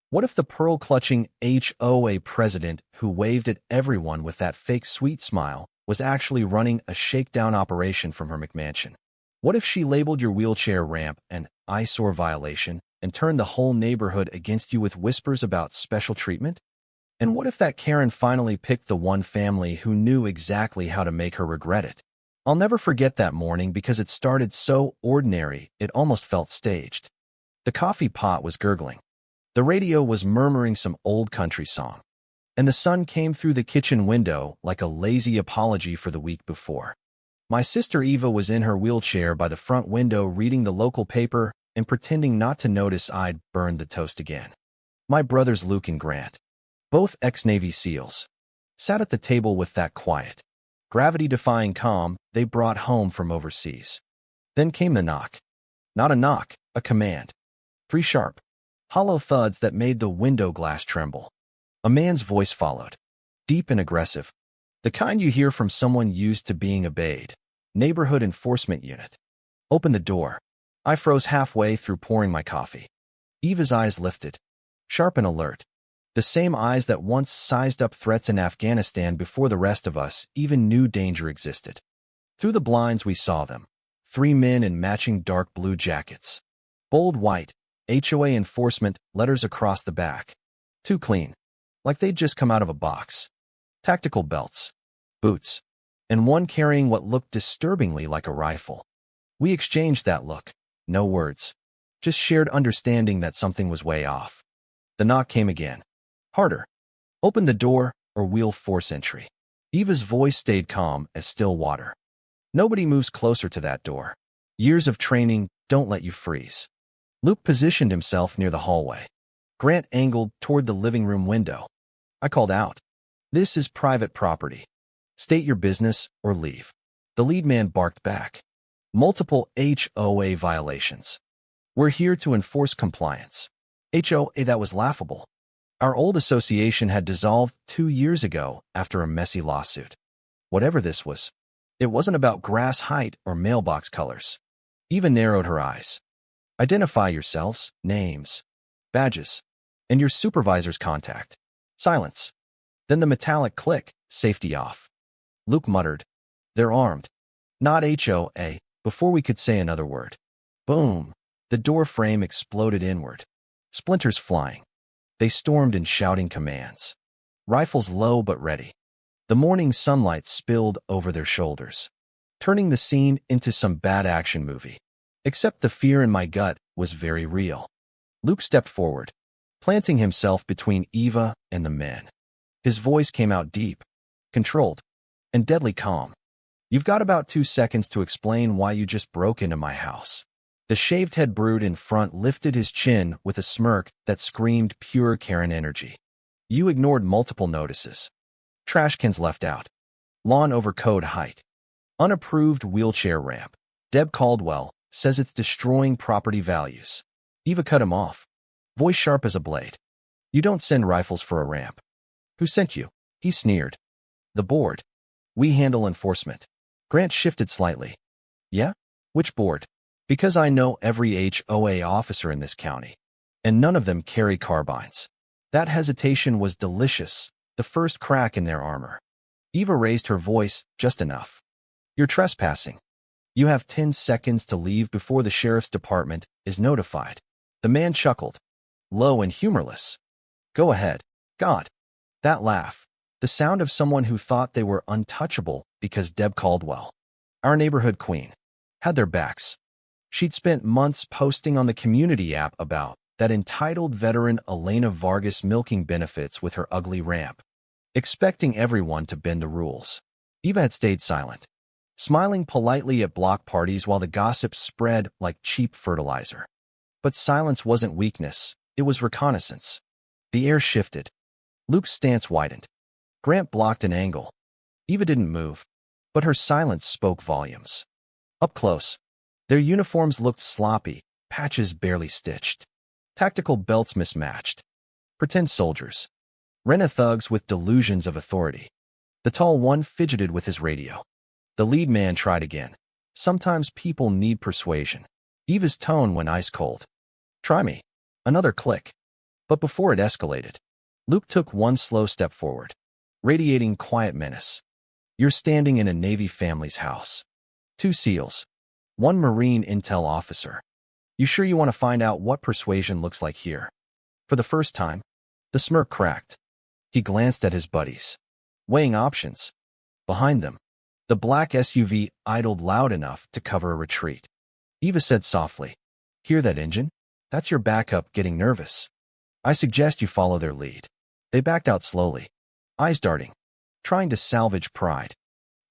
What if the pearl-clutching HOA president who waved at everyone with that fake sweet smile was actually running a shakedown operation from her McMansion? What if she labeled your wheelchair ramp an eyesore violation and turned the whole neighborhood against you with whispers about special treatment? And what if that Karen finally picked the one family who knew exactly how to make her regret it? I'll never forget that morning because it started so ordinary it almost felt staged. The coffee pot was gurgling. The radio was murmuring some old country song, and the sun came through the kitchen window like a lazy apology for the week before. My sister Eva was in her wheelchair by the front window reading the local paper and pretending not to notice I'd burned the toast again. My brothers Luke and Grant, both ex-Navy SEALs, sat at the table with that quiet, gravity-defying calm they brought home from overseas. Then came the knock. Not a knock, a command. 3 sharp, hollow thuds that made the window glass tremble. A man's voice followed, deep and aggressive, the kind you hear from someone used to being obeyed. Neighborhood Enforcement Unit. Open the door. I froze halfway through pouring my coffee. Eva's eyes lifted, sharp and alert. The same eyes that once sized up threats in Afghanistan before the rest of us even knew danger existed. Through the blinds we saw them. 3 men in matching dark blue jackets. Bold white, HOA enforcement letters across the back. Too clean, like they'd just come out of a box. Tactical belts, boots, and one carrying what looked disturbingly like a rifle. We exchanged that look. No words. Just shared understanding that something was way off. The knock came again. Harder. Open the door or we'll force entry. Eva's voice stayed calm as still water. Nobody moves closer to that door. Years of training don't let you freeze. Luke positioned himself near the hallway. Grant angled toward the living room window. I called out. This is private property. State your business or leave. The lead man barked back. Multiple HOA violations. We're here to enforce compliance. HOA, that was laughable. Our old association had dissolved 2 years ago after a messy lawsuit. Whatever this was, it wasn't about grass height or mailbox colors. Eva narrowed her eyes. Identify yourselves, names, badges, and your supervisor's contact. Silence. Then the metallic click, safety off. Luke muttered, they're armed. Not HOA, before we could say another word. Boom. The door frame exploded inward. Splinters flying. They stormed in shouting commands. Rifles low but ready. The morning sunlight spilled over their shoulders, turning the scene into some bad action movie. Except the fear in my gut was very real. Luke stepped forward, planting himself between Eva and the men. His voice came out deep, controlled, and deadly calm. You've got about 2 seconds to explain why you just broke into my house. The shaved head brood in front lifted his chin with a smirk that screamed pure Karen energy. You ignored multiple notices. Trash cans left out. Lawn over code height. Unapproved wheelchair ramp. Deb Caldwell says it's destroying property values. Eva cut him off, voice sharp as a blade. You don't send rifles for a ramp. Who sent you? He sneered. The board. We handle enforcement. Grant shifted slightly. Yeah? Which board? Because I know every HOA officer in this county, and none of them carry carbines. That hesitation was delicious, the first crack in their armor. Eva raised her voice just enough. You're trespassing. You have 10 seconds to leave before the sheriff's department is notified. The man chuckled, low and humorless. Go ahead. God. That laugh. The sound of someone who thought they were untouchable because Deb Caldwell, our neighborhood queen, had their backs. She'd spent months posting on the community app about that entitled veteran Elena Vargas milking benefits with her ugly ramp, expecting everyone to bend the rules. Eva had stayed silent, smiling politely at block parties while the gossip spread like cheap fertilizer. But silence wasn't weakness, it was reconnaissance. The air shifted. Luke's stance widened. Grant blocked an angle. Eva didn't move, but her silence spoke volumes. Up close, their uniforms looked sloppy, patches barely stitched. Tactical belts mismatched. Pretend soldiers. Rena thugs with delusions of authority. The tall one fidgeted with his radio. The lead man tried again. Sometimes people need persuasion. Eva's tone went ice cold. Try me. Another click. But before it escalated, Luke took one slow step forward, radiating quiet menace. You're standing in a Navy family's house. 2 SEALs, 1 Marine intel officer. You sure you want to find out what persuasion looks like here? For the first time, the smirk cracked. He glanced at his buddies, weighing options. Behind them, the black SUV idled loud enough to cover a retreat. Eva said softly, "Hear that engine? That's your backup getting nervous. I suggest you follow their lead." They backed out slowly, eyes darting, trying to salvage pride.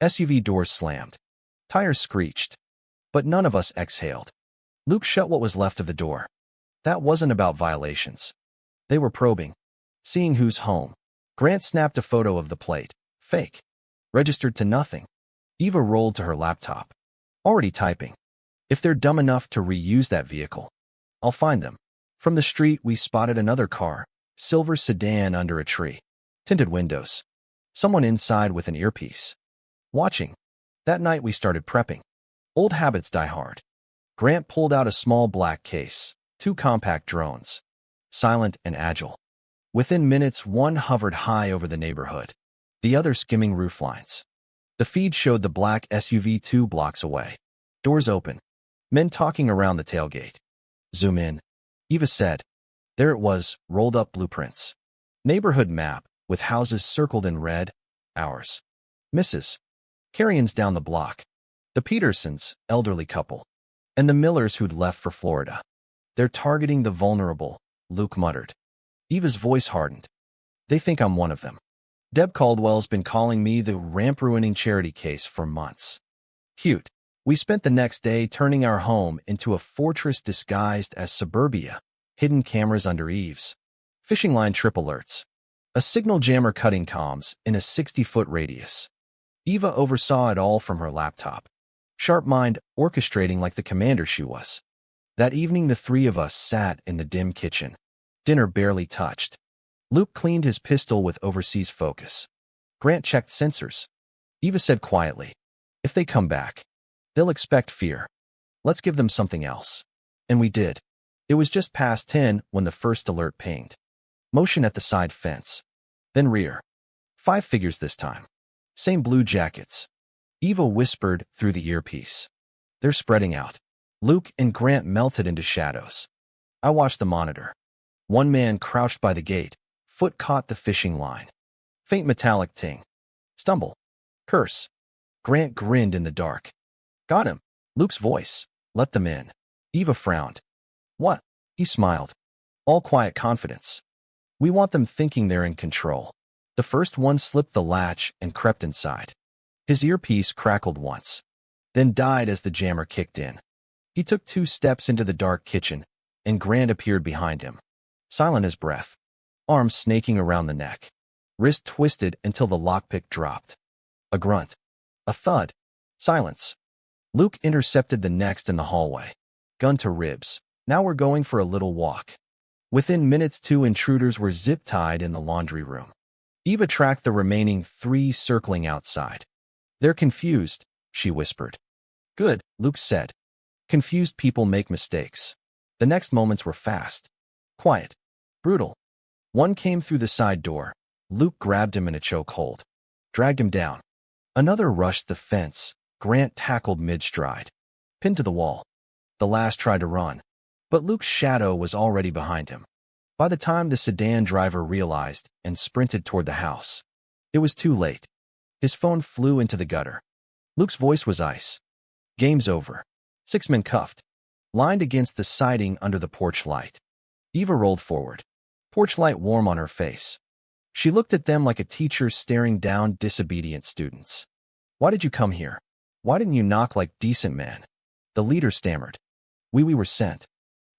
SUV doors slammed. Tires screeched. But none of us exhaled. Luke shut what was left of the door. That wasn't about violations. They were probing, seeing who's home. Grant snapped a photo of the plate. Fake. Registered to nothing. Eva rolled to her laptop. Already typing. If they're dumb enough to reuse that vehicle, I'll find them. From the street, we spotted another car, silver sedan under a tree. Tinted windows. Someone inside with an earpiece. Watching. That night we started prepping. Old habits die hard. Grant pulled out a small black case, 2 compact drones. Silent and agile. Within minutes, one hovered high over the neighborhood, the other skimming rooflines. The feed showed the black SUV 2 blocks away. Doors open. Men talking around the tailgate. Zoom in. Eva said. There it was, rolled up blueprints. Neighborhood map, with houses circled in red. Ours. Mrs. Carrion's down the block. The Petersons, elderly couple. And the Millers who'd left for Florida. They're targeting the vulnerable, Luke muttered. Eva's voice hardened. They think I'm one of them. Deb Caldwell's been calling me the ramp-ruining charity case for months. Cute. We spent the next day turning our home into a fortress disguised as suburbia, hidden cameras under eaves, fishing line trip alerts, a signal jammer cutting comms in a 60-foot radius. Eva oversaw it all from her laptop, sharp mind orchestrating like the commander she was. That evening the 3 of us sat in the dim kitchen. Dinner barely touched. Luke cleaned his pistol with overseas focus. Grant checked sensors. Eva said quietly, if they come back, they'll expect fear. Let's give them something else. And we did. It was just past 10 when the first alert pinged. Motion at the side fence. Then rear. 5 figures this time. Same blue jackets. Eva whispered through the earpiece. They're spreading out. Luke and Grant melted into shadows. I watched the monitor. One man crouched by the gate, foot caught the fishing line. Faint metallic ting. Stumble. Curse. Grant grinned in the dark. Got him. Luke's voice. Let them in. Eva frowned. What? He smiled. All quiet confidence. We want them thinking they're in control. The first one slipped the latch and crept inside. His earpiece crackled once, then died as the jammer kicked in. He took 2 steps into the dark kitchen, and Grant appeared behind him. Silent as breath. Arms snaking around the neck. Wrist twisted until the lockpick dropped. A grunt. A thud. Silence. Luke intercepted the next in the hallway. Gun to ribs. Now we're going for a little walk. Within minutes 2 intruders were zip-tied in the laundry room. Eva tracked the remaining 3 circling outside. They're confused, she whispered. Good, Luke said. Confused people make mistakes. The next moments were fast. Quiet. Brutal. One came through the side door. Luke grabbed him in a chokehold. Dragged him down. Another rushed the fence. Grant tackled mid-stride. Pinned to the wall. The last tried to run. But Luke's shadow was already behind him. By the time the sedan driver realized and sprinted toward the house, it was too late. His phone flew into the gutter. Luke's voice was ice. Game's over. 6 men cuffed. Lined against the siding under the porch light. Eva rolled forward. Porch light warm on her face. She looked at them like a teacher staring down disobedient students. Why did you come here? Why didn't you knock like decent men? The leader stammered. We were sent.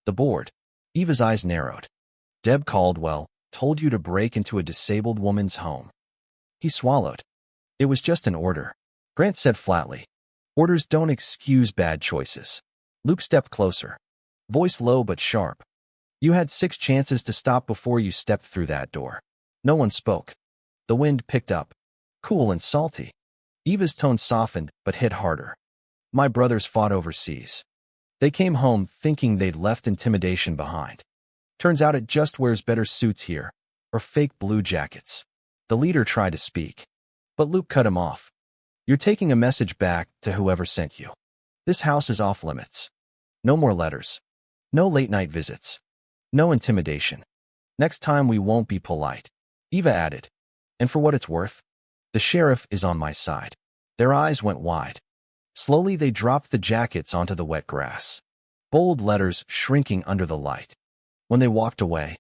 The board. Eva's eyes narrowed. Deb Caldwell told you to break into a disabled woman's home. He swallowed. It was just an order. Grant said flatly. Orders don't excuse bad choices. Luke stepped closer. Voice low but sharp. You had 6 chances to stop before you stepped through that door. No one spoke. The wind picked up. Cool and salty. Eva's tone softened but hit harder. My brothers fought overseas. They came home thinking they'd left intimidation behind. Turns out it just wears better suits here, or fake blue jackets. The leader tried to speak, but Luke cut him off. You're taking a message back to whoever sent you. This house is off limits. No more letters. No late-night visits. No intimidation. Next time we won't be polite. Eva added. And for what it's worth, the sheriff is on my side. Their eyes went wide. Slowly they dropped the jackets onto the wet grass. Bold letters shrinking under the light. When they walked away,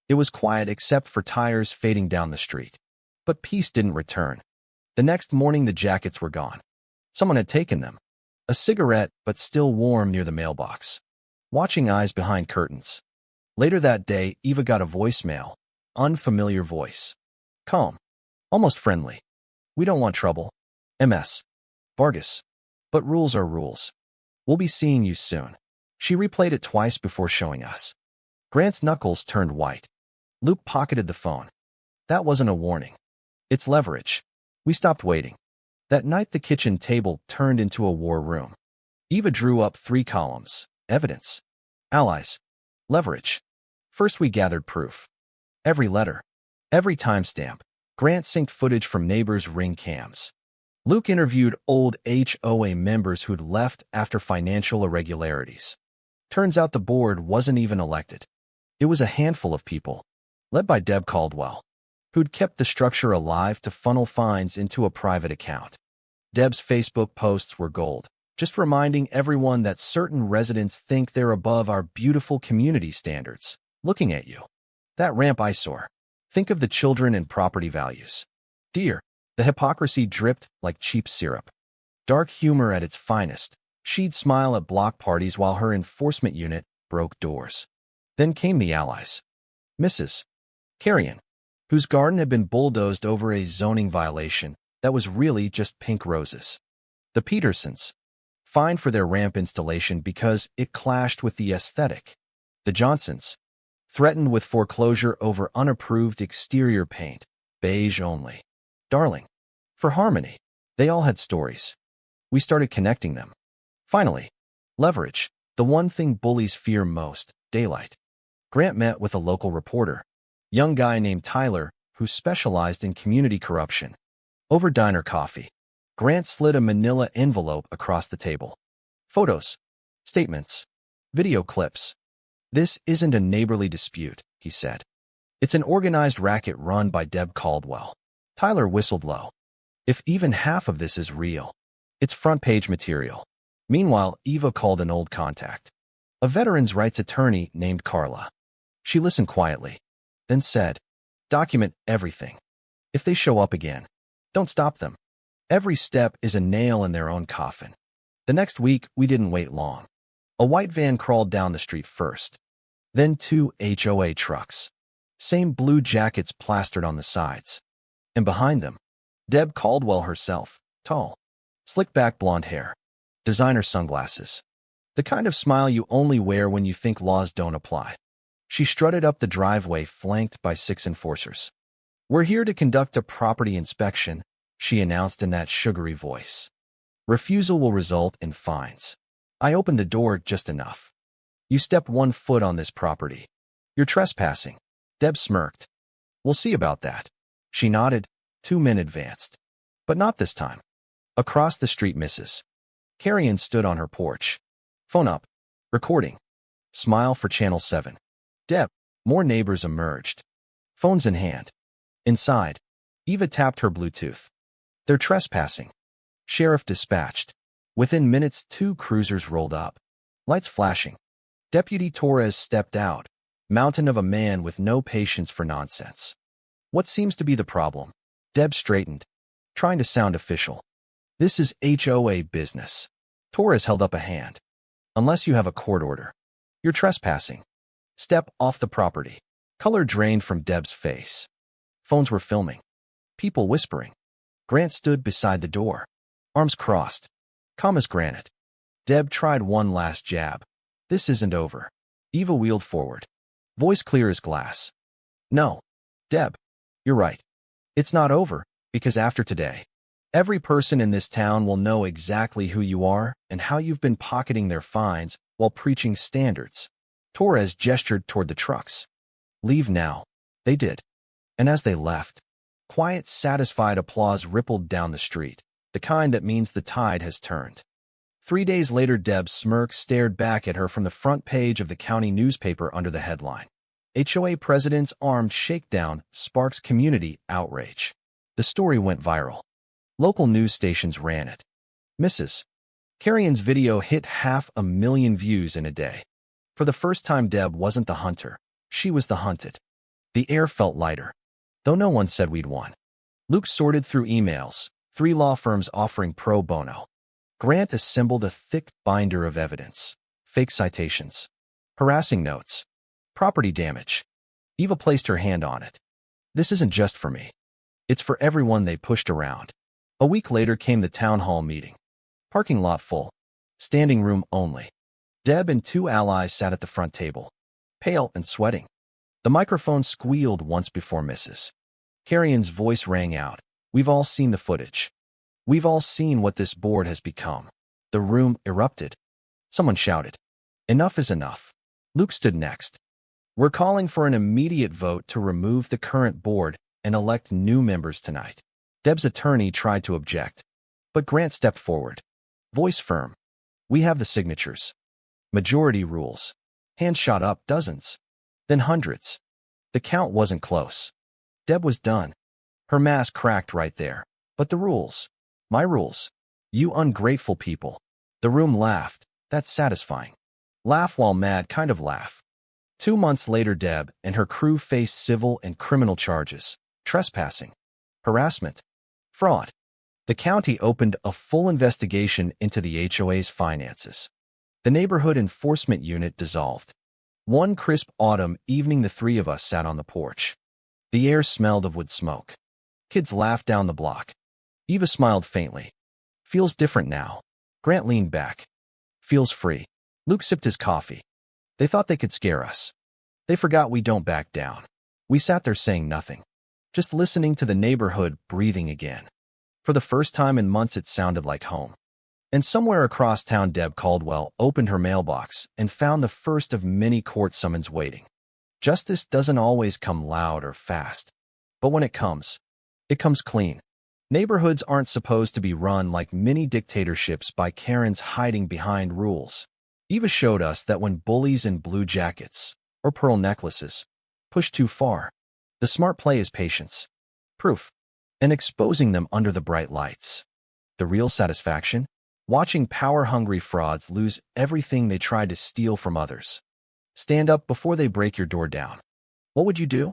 it was quiet except for tires fading down the street. But peace didn't return. The next morning the jackets were gone. Someone had taken them. A cigarette, but still warm near the mailbox. Watching eyes behind curtains. Later that day, Eva got a voicemail. Unfamiliar voice. Calm. Almost friendly. We don't want trouble. MS. Vargas. But rules are rules. We'll be seeing you soon. She replayed it twice before showing us. Grant's knuckles turned white. Luke pocketed the phone. That wasn't a warning. It's leverage. We stopped waiting. That night the kitchen table turned into a war room. Eva drew up 3 columns. Evidence. Allies. Leverage. First we gathered proof. Every letter. Every timestamp. Grant synced footage from neighbors' ring cams. Luke interviewed old HOA members who'd left after financial irregularities. Turns out the board wasn't even elected. It was a handful of people, led by Deb Caldwell, who'd kept the structure alive to funnel fines into a private account. Deb's Facebook posts were gold, just reminding everyone that certain residents think they're above our beautiful community standards. Looking at you. That ramp eyesore. Think of the children and property values. Dear, the hypocrisy dripped like cheap syrup. Dark humor at its finest. She'd smile at block parties while her enforcement unit broke doors. Then came the allies. Mrs. Carrion, whose garden had been bulldozed over a zoning violation that was really just pink roses. The Petersons, fined for their ramp installation because it clashed with the aesthetic. The Johnsons, threatened with foreclosure over unapproved exterior paint, beige only. Darling. For harmony. They all had stories. We started connecting them. Finally, leverage, the one thing bullies fear most, daylight. Grant met with a local reporter, young guy named Tyler, who specialized in community corruption. Over diner coffee, Grant slid a manila envelope across the table. Photos, statements, video clips. This isn't a neighborly dispute, he said. It's an organized racket run by Deb Caldwell. Tyler whistled low. If even half of this is real, it's front-page material. Meanwhile, Eva called an old contact, a veterans' rights attorney named Carla. She listened quietly, then said, document everything. If they show up again, don't stop them. Every step is a nail in their own coffin. The next week, we didn't wait long. A white van crawled down the street first. Then 2 HOA trucks. Same blue jackets plastered on the sides. And behind them, Deb Caldwell herself, tall, slick-back blonde hair, designer sunglasses. The kind of smile you only wear when you think laws don't apply. She strutted up the driveway flanked by 6 enforcers. We're here to conduct a property inspection, she announced in that sugary voice. Refusal will result in fines. I opened the door just enough. You stepped 1 foot on this property. You're trespassing. Deb smirked. We'll see about that. She nodded. 2 men advanced. But not this time. Across the street, Mrs. Carrion stood on her porch. Phone up. Recording. Smile for Channel 7. Deb. More neighbors emerged. Phones in hand. Inside, Eva tapped her Bluetooth. They're trespassing. Sheriff dispatched. Within minutes, 2 cruisers rolled up. Lights flashing. Deputy Torres stepped out. Mountain of a man with no patience for nonsense. What seems to be the problem? Deb straightened, trying to sound official. This is HOA business. Torres held up a hand. Unless you have a court order, you're trespassing. Step off the property. Color drained from Deb's face. Phones were filming. People whispering. Grant stood beside the door, arms crossed, calm as granite. Deb tried one last jab. This isn't over. Eva wheeled forward, voice clear as glass. No, Deb, you're right. It's not over, because after today, every person in this town will know exactly who you are and how you've been pocketing their fines while preaching standards. Torres gestured toward the trucks. Leave now. They did. And as they left, quiet, satisfied applause rippled down the street, the kind that means the tide has turned. 3 days later, Deb's smirk stared back at her from the front page of the county newspaper under the headline, HOA President's Armed Shakedown Sparks Community Outrage. The story went viral. Local news stations ran it. Mrs. Carrion's video hit 500,000 views in a day. For the first time, Deb wasn't the hunter. She was the hunted. The air felt lighter, though no one said we'd won. Luke sorted through emails, 3 law firms offering pro bono. Grant assembled a thick binder of evidence, fake citations, harassing notes, property damage. Eva placed her hand on it. This isn't just for me. It's for everyone, they pushed around. A week later came the town hall meeting. Parking lot full. Standing room only. Deb and 2 allies sat at the front table, pale and sweating. The microphone squealed once before Mrs. Carrion's voice rang out. We've all seen the footage. We've all seen what this board has become. The room erupted. Someone shouted, "Enough is enough." Luke stood next. We're calling for an immediate vote to remove the current board and elect new members tonight. Deb's attorney tried to object, but Grant stepped forward. Voice firm. We have the signatures. Majority rules. Hands shot up, dozens. Then hundreds. The count wasn't close. Deb was done. Her mask cracked right there. But the rules. My rules. You ungrateful people. The room laughed. That's satisfying. Laugh while mad kind of laugh. 2 months later, Deb and her crew faced civil and criminal charges. Trespassing. Harassment. Fraud. The county opened a full investigation into the HOA's finances. The neighborhood enforcement unit dissolved. One crisp autumn evening, the 3 of us sat on the porch. The air smelled of wood smoke. Kids laughed down the block. Eva smiled faintly. Feels different now. Grant leaned back. Feels free. Luke sipped his coffee. They thought they could scare us. They forgot we don't back down. We sat there saying nothing, just listening to the neighborhood breathing again. For the first time in months, it sounded like home. And somewhere across town, Deb Caldwell opened her mailbox and found the first of many court summons waiting. Justice doesn't always come loud or fast, but when it comes clean. Neighborhoods aren't supposed to be run like mini dictatorships by Karens hiding behind rules. Eva showed us that when bullies in blue jackets or pearl necklaces push too far, the smart play is patience, proof, and exposing them under the bright lights. The real satisfaction? Watching power-hungry frauds lose everything they tried to steal from others. Stand up before they break your door down. What would you do?